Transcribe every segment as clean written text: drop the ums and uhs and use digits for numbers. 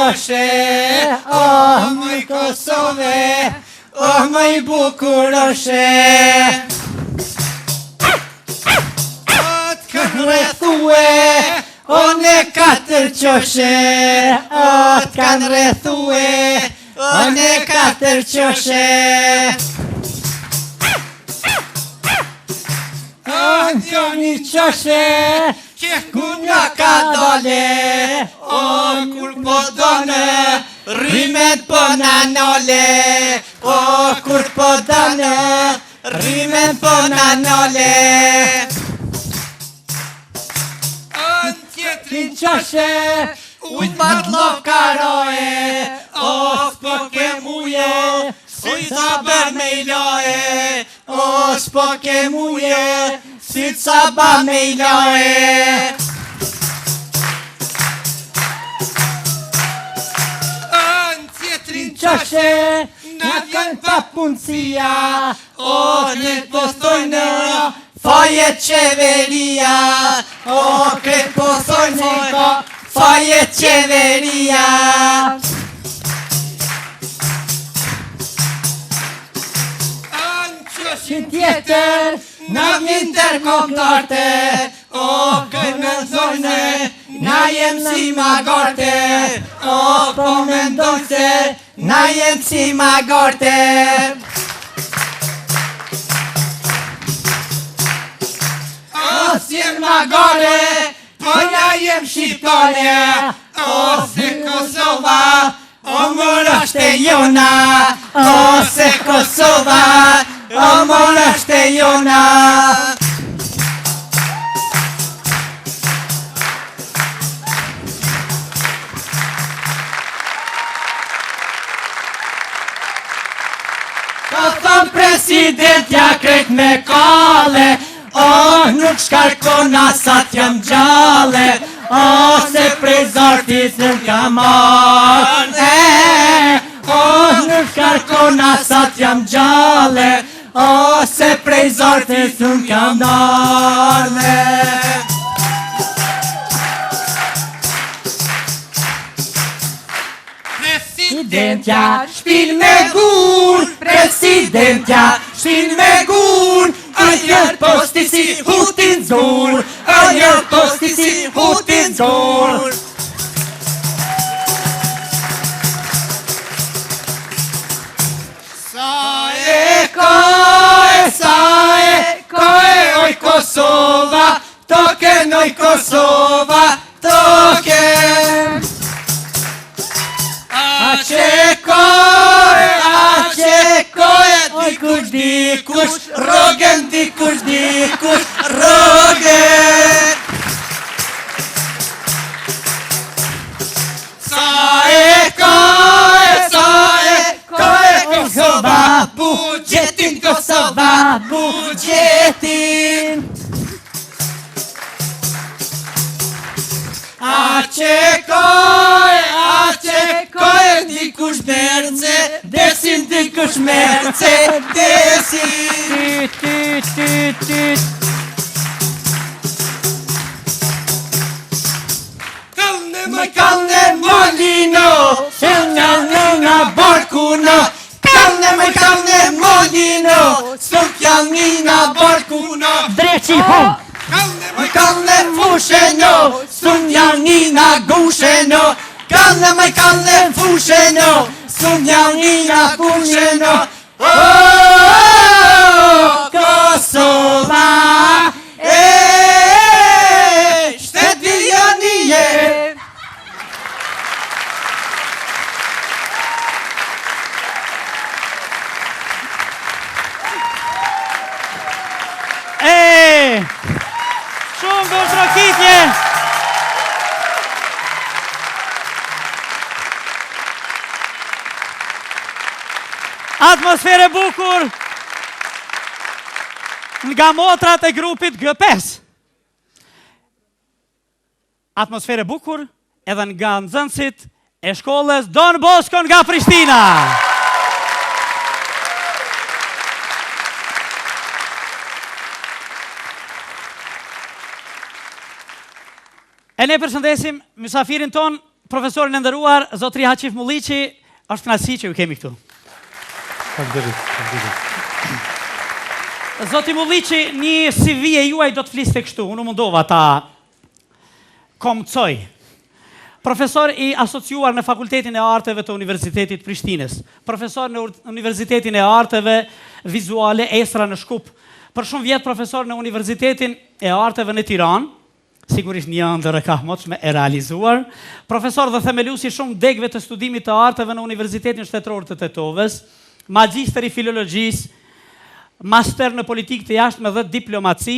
qoshe, mëj Kosove, mëj bukuroshe. Të kanë rrethue, në 4 qoshe, të kanë rrethue, në 4 qoshe. Në një qoshe, ku nga ka dole, kur po done, rimet po na nole, kur po done, rimet po na nole. Në tjetrin qoshe, ujt matlo karoje, s'po ke muje, si ca bër me i loje, s'po ke muje, si ca ba me i loje. Në tjetrin qoshe, na vjen pa punësia, ne po thojnë, faje qeveria, kret po thojnë, faje qeveria. Qoshin tjetër, na vjen tërkombëtarte, këj me thojnë, na jem si magarte, po mendoj se, na jem si magarte. Si jem magare, po ja jem shqiptare, se Kosova, mërë është e jona, se Kosova, mërë është e jona. Ka thënë presidentja krejt me kale, nuk shkarkona sa t'jam gjale, se prej zartit nuk ka marrë. Nuk shkarkona sa t'jam gjale, se prej zartit nuk ka marrë. Presidentja shpin me gur, presidentja shpin me gur, njër posti si hutin zur, njër posti si hutin zur. Sa e koe, oj Kosova, toke noj Kosova, toke. Dikush, rogen, dikush, rogen. Sa e koe, Kosova, budjetin, Kosova, budjetin. A që koe, dikush merce, desin dikush merce, desin. Kalne molino, nga barkuno, kalne molino, nga barkuno. Dreci ho! Kalne fusheno, nga gusheno, kalne fusheno, nga gusheno. Kosova, shtet viljanije. Shumë goshrokitje! Atmosfere bukur nga motrat e grupit G5. Atmosfere bukur edhe nga nxënësit e shkollës Don Bosco nga Prishtina. E ne përshëndesim mysafirin ton Profesorin e nderuar, zotri Haqif Mulliqi, është kënaqësi që ju kemi këtu. Faleminderit. Zoti Mulliqi, një CV e juaj do të fliste kështu, unë mundova ta komcoj. Profesor i asociuar në Fakultetin e Arteve të Universitetit Prishtinës, profesor në Universitetin e Arteve Vizuale Esra në Shkup, për shumë vjetë profesor në Universitetin e Arteve në Tiranë, sigurisht një ndër e kahmotshme e realizuar, profesor dhe themeluesi shumë degëve të studimit të arteve në Universitetin Shtetëror të Tetovës, magjister i filologjisë, master në politikë të jashtme dhe diplomaci,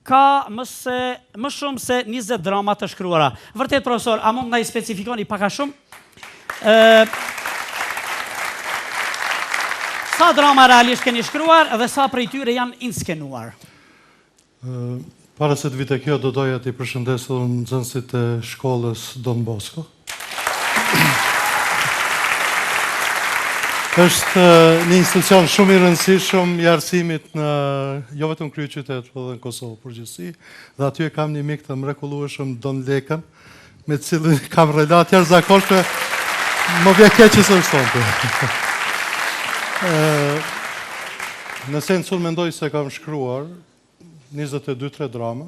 ka më shumë se 20 drama të shkruara. Vërtet, profesor, a mund na i specifikoni pak a shumë? Sa drama realisht keni shkruar dhe sa prej tyre janë inskenuar? Para se të vite kjo, do doja t'i përshëndesur nxënësit e shkollës Don Bosco. Është një institucion shumë i rëndësishëm i arsimit në jo vetëm kryeqytet, por edhe në Kosovë përgjithësi, dhe aty e kam një mik të mrekullueshëm Don Lekën, me të cilin kam relat jashtëzakonshme, më vjen keq që s'e sonte. Në sens unë mendoj se kam shkruar 22-3 drama,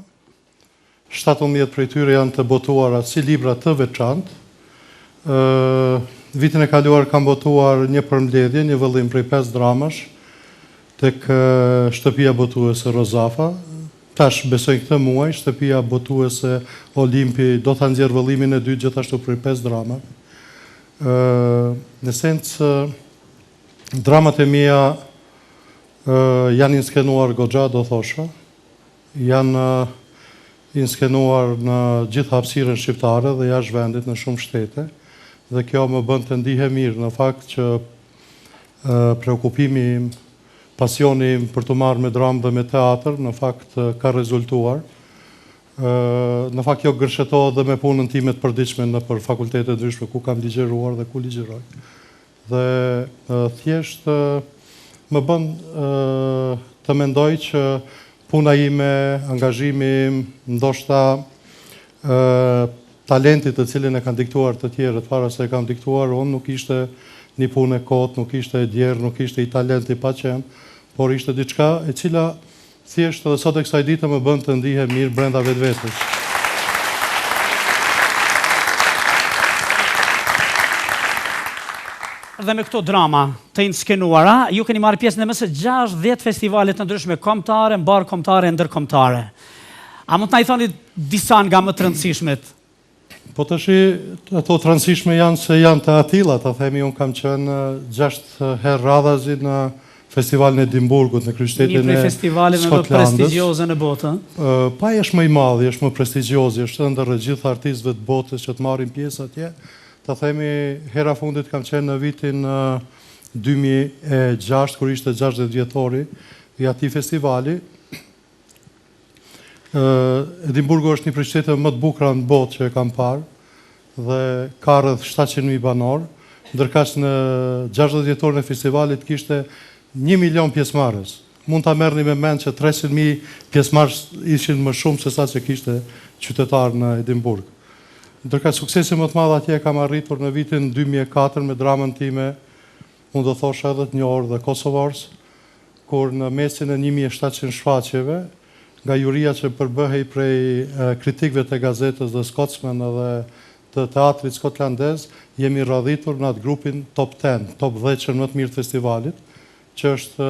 17 prej tyre janë të botuara si libra të veçantë. Vitin e kaluar kam botuar një përmbledhje, një vëllim prej 5 dramash, tek shtëpia botuese Rozafa. Tash besoj këtë muaj, shtëpia botuese Olimpi do ta nxjerr vëllimin e dytë gjithashtu prej 5 drama. Në sens dramat e mia janë inskenuar goxha, do thosha, janë inskenuar në gjithë hapësirën shqiptare dhe jashtë vendit në shumë shtete, dhe kjo më bën të ndihem mirë në fakt që preokupimi im, pasioni im për të marrë me dramë dhe me teatr, në fakt ka rezultuar. Në fakt kjo gërshetohet dhe me punën time të përditshme në për fakultete ndryshme ku kam ligjeruar dhe ku ligjeroj. Dhe thjesht më bën të mendoj që puna ime, angazhimi im, ndoshta talentit të cilin e kanë diktuar të tjerët, para se e kanë diktuar, unë nuk ishte një punë e kotë, nuk ishte e djerë, nuk ishte i talenti pa qenë, por ishte diçka e cila thjesht dhe sot e kësaj dite më bën të ndihem mirë brenda vetvetes. Dhe me këto drama të inskenuara, ju keni marrë pjesë në mëse 60 festivalet të ndryshme kombëtare, mbarkombëtare, ndërkombëtare. A mund të na i thoni disa nga më të rëndësishmet? Po të ato të rëndësishme janë se janë të atilla, ta themi, unë kam qenë 6 herë radhazi në festivalin e Edimburgut, në kryeqytetin e Skotlandës. Një prej festivaleve më prestigjioze në botë. Pa është më i madh, është më prestigjioz, është ndër gjithë artistëve të botës që të marrin pjesë atje. Ta themi, hera fundit kam qenë në vitin 2006, kur ishte 60 vjetori i atij festivali. Edimburgu është një prej qyteteve më të bukura në botë që e kam parë dhe ka rreth 700.000 banor, ndërkaq në 60 vjetorin e festivalit kishte 1 milion pjesëmarrës. Mund ta merrni me mend që 300.000 pjesëmarrës ishin më shumë se sa që kishte qytetar në Edimburg. Ndërkaq suksesi më të madh atje kam arritur në vitin 2004 me dramën time, unë do thosha edhe të njohur dhe Kosovars, kur në mesin e 1700 shfaqjeve, nga juria që përbëhej prej kritikëve të gazetës dhe Scotsman dhe të teatrit skotlandez, jemi radhitur në atë grupin top 10, top 10 që më të mirë të festivalit, që është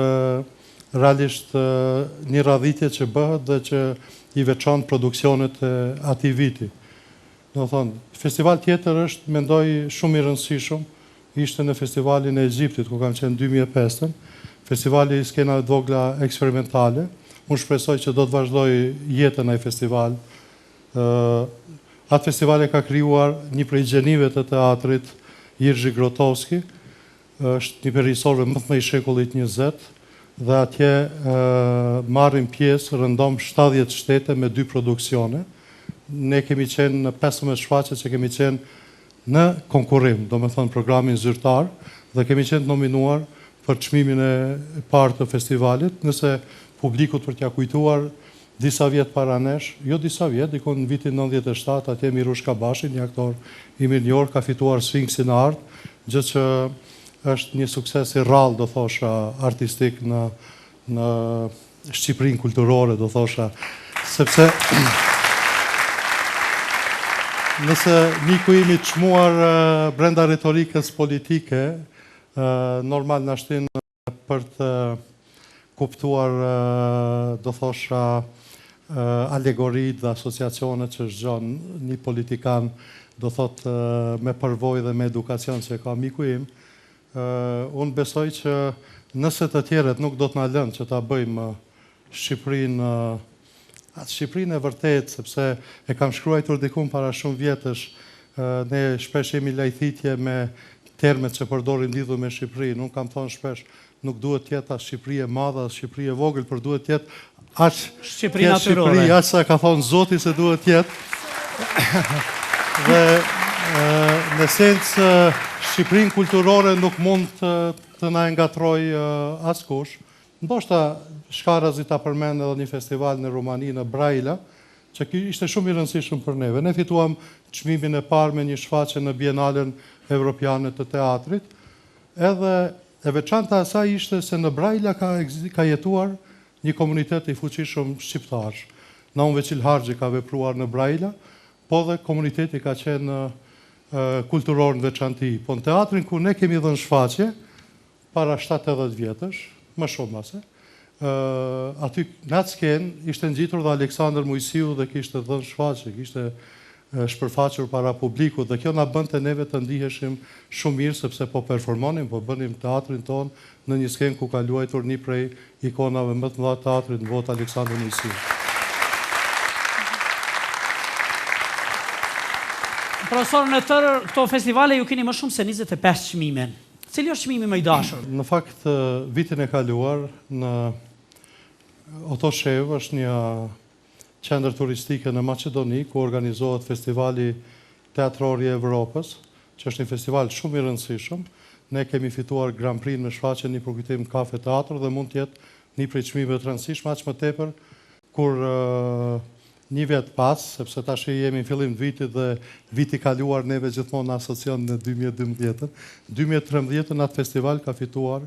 realisht një radhitje që bëhet dhe që i veçon produksionet e atij viti. Do thonë, festival tjetër është, mendoj, shumë i rëndësishëm, ishte në festivalin e Egjiptit, ku kam qenë 2005, festivali i skenave të vogla eksperimentale. Unë shpresoj që do të vazhdoj jetën ai festival. Atë festival e ka krijuar një prej gjenive të teatrit, Jerzy Grotowski, është një prej regjisorëve më të mëdhenj shekullit 20, dhe atje marrin pjesë rëndom 70 shtete me 2 produksione. Ne kemi qenë në 15 shfaqje që kemi qenë në konkurrim, do me thënë programin zyrtar, dhe kemi qenë nominuar për çmimin e parë të festivalit, nëse publikut për t'ja kujtuar, disa vjetë para nesh, jo disa vjetë, dikon në vitin 97, atje Mirush Kabashi, një aktor i mirë, ka fituar Sfinksin e Artë, gjë që është një sukses i rrallë, do thosha, artistik në Shqipërinë kulturore, do thosha, sepse nëse miku imi të çmuar brenda retorikës politike, normal në ashtin për të kuptuar, do thosha, alegorit dhe asociacionet që zgjon një politikan, do thot me përvojë dhe me edukacion që ka miku im, unë besoj që nëse të tjeret nuk do të na lënë që ta bëjmë Shqipërinë e vërtet, sepse e kam shkruajtur dikun para shumë vjetësh, ne shpesh jemi lajthitje me termet që përdorim lidhur me Shqipërinë. Unë kam thonë shpesh, nuk duhet tjetë as Shqipëri e madhe, as Shqipëri e vogël, por duhet tjetë as Shqipëri natyrore. As sa ka thonë Zoti se duhet tjetë. Dhe në sensë Shqipërinë kulturore nuk mund të na ngatroj askush. Ndoshta Shkarazi ta përmend edhe një festival në Rumani, në Brajla, që ishte shumë i rëndësishëm për neve. Ne fituam çmimin e parë me një shfaqje në Bienalen Evropiane të teatrit, edhe e veçanta asaj ishte se në Brajla ka jetuar një komunitet i fuqishëm shqiptar. Naum Veçil Harxhi ka vepruar në Brajla, po dhe komuniteti ka qenë kulturor në veçanti. Po në teatrin ku ne kemi dhënë shfaqje, para 70 vjetësh, më shumë mase, aty në atë skenë ishte ngjitur dhe Aleksandër Mujsiu dhe kishte dhënë shfaqje, kishte shpërfaqur para publikut, dhe kjo na bënte neve të ndiheshim shumë mirë, sepse po performonim, po bënim teatrin ton në një skenë ku ka luajtur një prej ikonave më të mëdha të teatrit në botë, Aleksandër Mujsiu. Profesor, në tërë këto festivale ju keni më shumë se 25 çmime. Cili është çmimi më i dashur? Në fakt, vitin e kaluar në Otoshev është një qendër turistike në Maqedoni, ku organizohet festivali teatror i Evropës, që është një festival shumë i rëndësishëm. Ne kemi fituar Grand Prix në shfaqjen një përkujtim kafe teatr dhe mund të jetë një prej çmimeve të rëndësishme, aq më tepër kur një vit pas, sepse tash jemi në fillim të vitit dhe viti kaluar neve gjithmonë asocion në 2012. 2013 atë festival ka fituar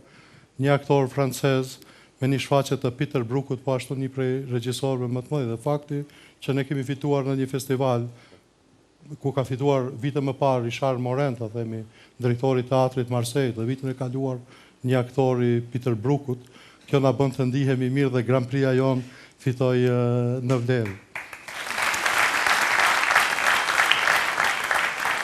një aktor francez me një shfaqje të Peter Brookut, po ashtu një prej regjisorëve më të mëdhenj. Dhe fakti që ne kemi fituar në një festival ku ka fituar vite më parë Richard Morenta, themi, drejtori i teatrit Marseille, dhe vitin e kaluar një aktor i Peter Brookut, kjo na bën të ndihemi mirë dhe Grand Prix-a jon fitoi në vlerë.